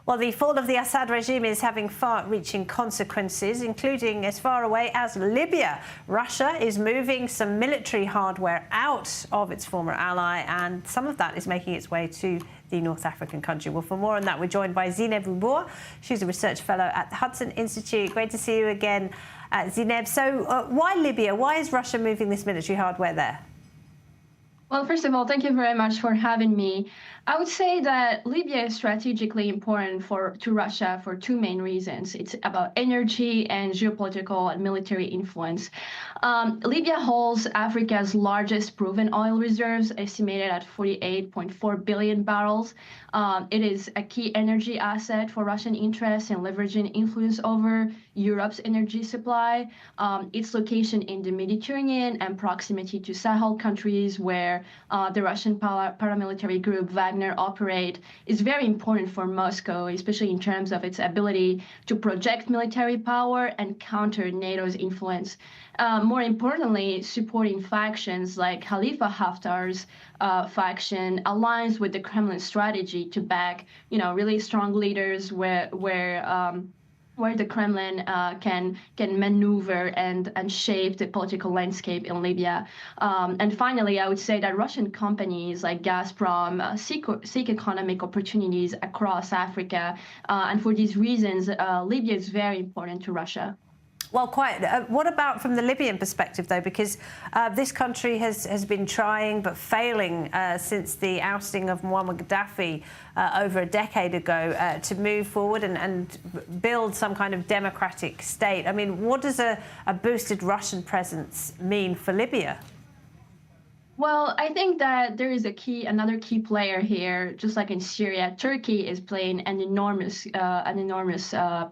Well, the fall of the Assad regime is having far-reaching consequences, including as far away as Libya. Russia is moving some military hardware out of its former ally, and some of that is making its way to the North African country. Well, for more on that, we're joined by Zineb Rubour. She's a research fellow at the Hudson Institute. Great to see you again, Zineb. So why Libya? Why is Russia moving this military hardware there? Well, first of all, thank you very much for having me. I would say that Libya is strategically important to Russia for two main reasons. It's about energy and geopolitical and military influence. Libya holds Africa's largest proven oil reserves, estimated at 48.4 billion barrels. It is a key energy asset for Russian interests in leveraging influence over Europe's energy supply. Its location in the Mediterranean and proximity to Sahel countries where the Russian paramilitary group Wagner operate is very important for Moscow, especially in terms of its ability to project military power and counter NATO's influence. More importantly, supporting factions like Khalifa Haftar's faction aligns with the Kremlin strategy to back, really strong leaders where the Kremlin can maneuver and shape the political landscape in Libya. And finally, I would say that Russian companies like Gazprom seek economic opportunities across Africa. And for these reasons, Libya is very important to Russia. Well, quite. What about from the Libyan perspective, though? Because this country has been trying but failing since the ousting of Muammar Gaddafi over a decade ago to move forward and build some kind of democratic state. I mean, what does a boosted Russian presence mean for Libya? Well, I think that there is another key player here. Just like in Syria, Turkey is playing an enormous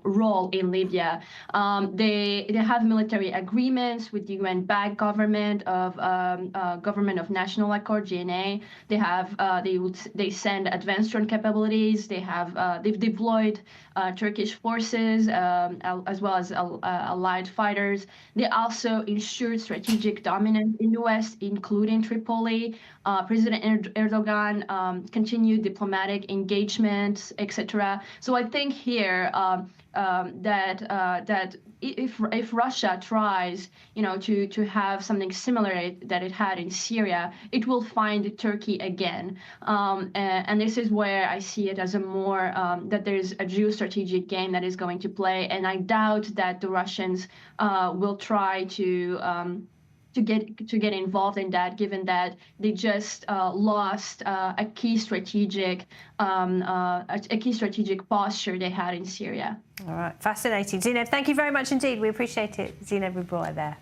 role in Libya. They have military agreements with the UN-backed government of National Accord (GNA). They send advanced drone capabilities. They've deployed Turkish forces as well as allied fighters. They also ensured strategic dominance in the West, including Tripoli. President Erdogan continued diplomatic engagements, etc. So I think here that if Russia tries, to have something similar that it had in Syria, it will find Turkey again. And this is where I see it as a more that there's a geostrategic game that is going to play, and I doubt that the Russians will try to get involved in that, given that they just lost a key strategic posture they had in Syria. All right, fascinating. Zineb, thank you very much indeed. We appreciate it. Zineb Rubour there.